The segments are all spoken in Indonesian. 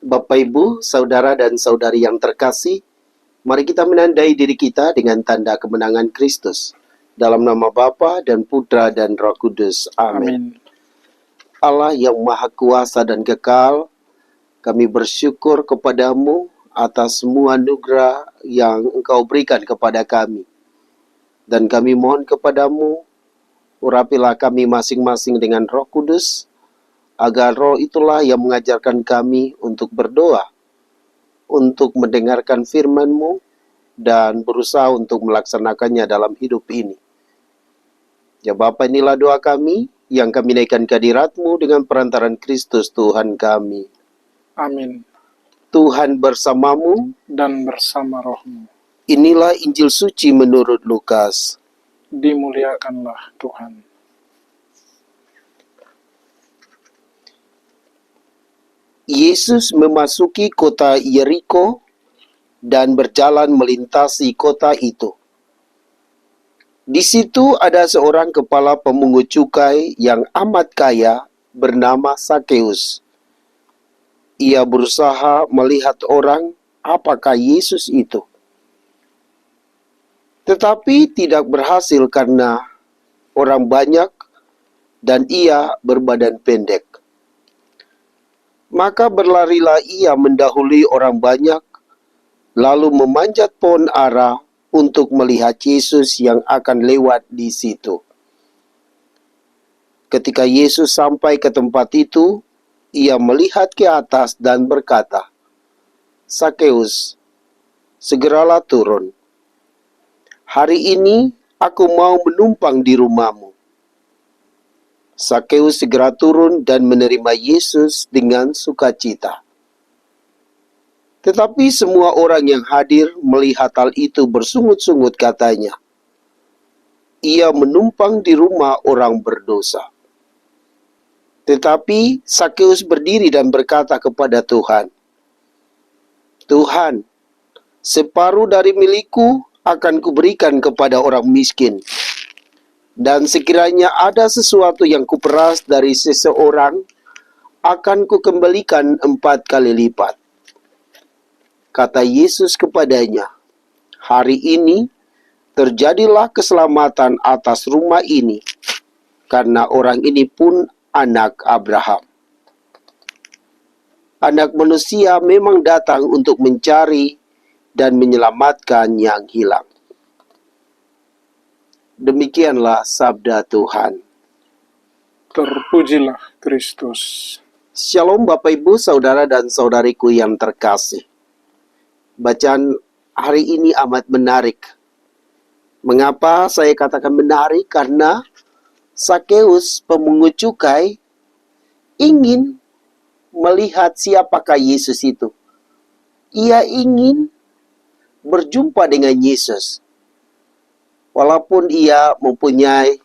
Bapak, Ibu, saudara dan saudari yang terkasih, mari kita menandai diri kita dengan tanda kemenangan Kristus. Dalam nama Bapa dan Putra dan Roh Kudus. Amin. Allah yang Maha Kuasa dan Kekal, kami bersyukur kepadamu atas semua anugerah yang Engkau berikan kepada kami. Dan kami mohon kepadamu, urapilah kami masing-masing dengan Roh Kudus, agar Roh itulah yang mengajarkan kami untuk berdoa, untuk mendengarkan firman-Mu, dan berusaha untuk melaksanakannya dalam hidup ini. Ya Bapa, inilah doa kami, yang kami naikkan ke hadirat-Mu dengan perantaran Kristus Tuhan kami. Amin. Tuhan bersamamu, Dan bersama rohmu. Inilah Injil suci menurut Lukas. Dimuliakanlah Tuhan. Yesus memasuki kota Yeriko dan berjalan melintasi kota itu. Di situ ada seorang kepala pemungut cukai yang amat kaya bernama Sakeus. Ia berusaha melihat orang apakah Yesus itu. Tetapi tidak berhasil karena orang banyak dan ia berbadan pendek. Maka berlarilah ia mendahului orang banyak, lalu memanjat pohon ara untuk melihat Yesus yang akan lewat di situ. Ketika Yesus sampai ke tempat itu, ia melihat ke atas dan berkata, "Sakeus, segeralah turun. Hari ini aku mau menumpang di rumahmu." Sakeus segera turun dan menerima Yesus dengan sukacita. Tetapi semua orang yang hadir melihat hal itu bersungut-sungut katanya, "Ia menumpang di rumah orang berdosa." Tetapi Sakeus berdiri dan berkata kepada Tuhan, "Tuhan, separuh dari milikku akan kuberikan kepada orang miskin. Dan sekiranya ada sesuatu yang kuperas dari seseorang, akan kukembalikan 4 kali lipat." Kata Yesus kepadanya, "Hari ini terjadilah keselamatan atas rumah ini, karena orang ini pun anak Abraham. Anak manusia memang datang untuk mencari dan menyelamatkan yang hilang." Demikianlah sabda Tuhan. Terpujilah Kristus. Shalom Bapak, Ibu, saudara dan saudariku yang terkasih. Bacaan hari ini amat menarik. Mengapa saya katakan menarik? Karena Sakeus pemungut cukai ingin melihat siapakah Yesus itu. Ia ingin berjumpa dengan Yesus. Walaupun ia mempunyai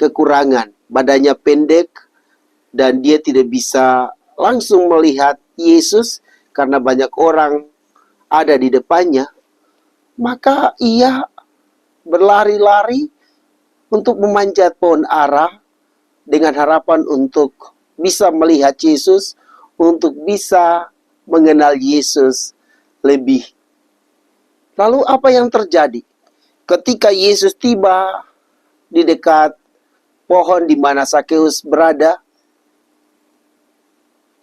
kekurangan, badannya pendek, dan dia tidak bisa langsung melihat Yesus karena banyak orang ada di depannya, maka ia berlari-lari untuk memanjat pohon ara dengan harapan untuk bisa melihat Yesus, untuk bisa mengenal Yesus lebih. Lalu apa yang terjadi? Ketika Yesus tiba di dekat pohon di mana Sakeus berada,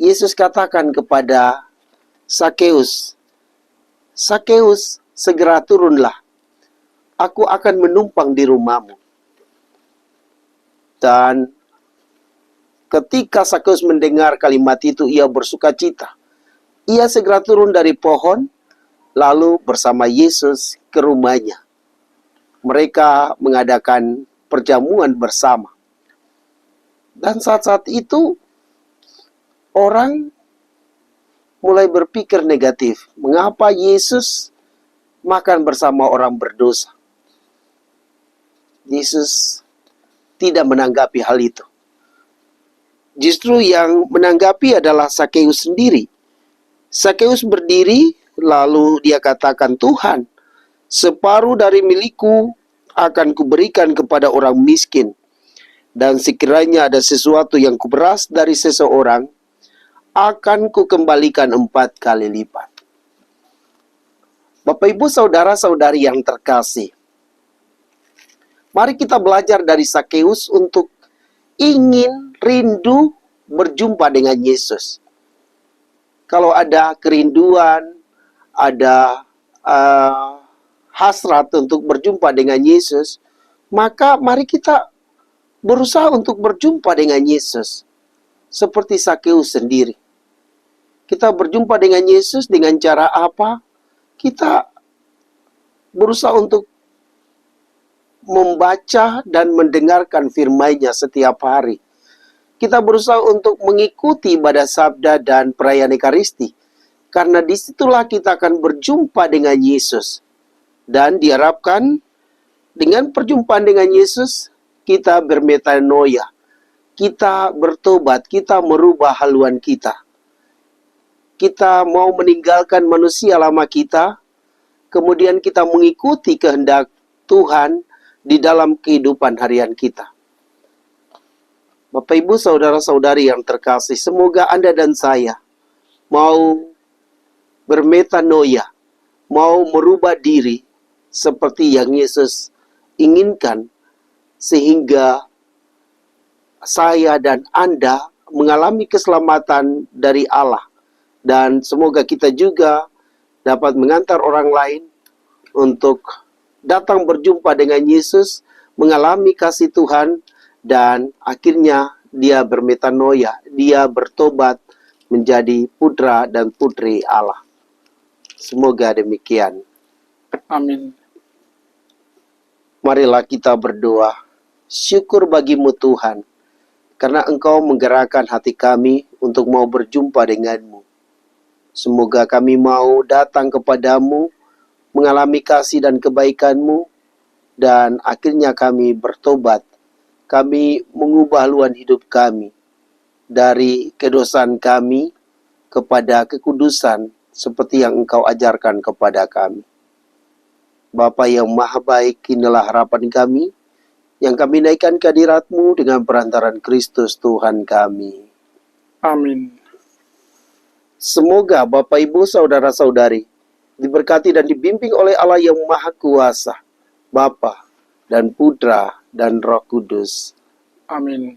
Yesus katakan kepada Sakeus, "Sakeus, segera turunlah. Aku akan menumpang di rumahmu." Dan ketika Sakeus mendengar kalimat itu, ia bersukacita. Ia segera turun dari pohon, lalu bersama Yesus ke rumahnya. Mereka mengadakan perjamuan bersama. Dan saat-saat itu, orang mulai berpikir negatif. Mengapa Yesus makan bersama orang berdosa? Yesus tidak menanggapi hal itu. Justru yang menanggapi adalah Sakeus sendiri. Sakeus berdiri, lalu dia katakan, "Tuhan, separuh dari milikku akan kuberikan kepada orang miskin. Dan sekiranya ada sesuatu yang kuperas dari seseorang, akan kukembalikan 4 kali lipat. Bapak, Ibu, saudara-saudari yang terkasih, mari kita belajar dari Sakeus untuk ingin rindu berjumpa dengan Yesus. Kalau ada kerinduan, ada hasrat untuk berjumpa dengan Yesus, maka mari kita berusaha untuk berjumpa dengan Yesus. Seperti Sakeus sendiri. Kita berjumpa dengan Yesus dengan cara apa? Kita berusaha untuk membaca dan mendengarkan firman-Nya setiap hari. Kita berusaha untuk mengikuti ibadah sabda dan perayaan Ekaristi. Karena disitulah kita akan berjumpa dengan Yesus. Dan diharapkan dengan perjumpaan dengan Yesus, kita bermetanoia. Kita bertobat, kita merubah haluan kita. Kita mau meninggalkan manusia lama kita, kemudian kita mengikuti kehendak Tuhan di dalam kehidupan harian kita. Bapak, Ibu, saudara-saudari yang terkasih, semoga Anda dan saya mau bermetanoia, mau merubah diri seperti yang Yesus inginkan, sehingga saya dan Anda mengalami keselamatan dari Allah. Dan semoga kita juga dapat mengantar orang lain untuk datang berjumpa dengan Yesus, mengalami kasih Tuhan, dan akhirnya dia bermetanoia, dia bertobat menjadi putra dan putri Allah. Semoga demikian. Amin. Marilah kita berdoa. Syukur bagimu Tuhan, karena Engkau menggerakkan hati kami untuk mau berjumpa denganmu. Semoga kami mau datang kepadamu, mengalami kasih dan kebaikan-Mu, dan akhirnya kami bertobat. Kami mengubah haluan hidup kami dari kedosaan kami kepada kekudusan seperti yang Engkau ajarkan kepada kami. Bapa yang Maha Baik, inilah harapan kami, yang kami naikkan ke hadirat-Mu dengan perantaran Kristus Tuhan kami. Amin. Semoga Bapak, Ibu, saudara-saudari diberkati dan dibimbing oleh Allah yang Maha Kuasa, Bapa dan Putra dan Roh Kudus. Amin.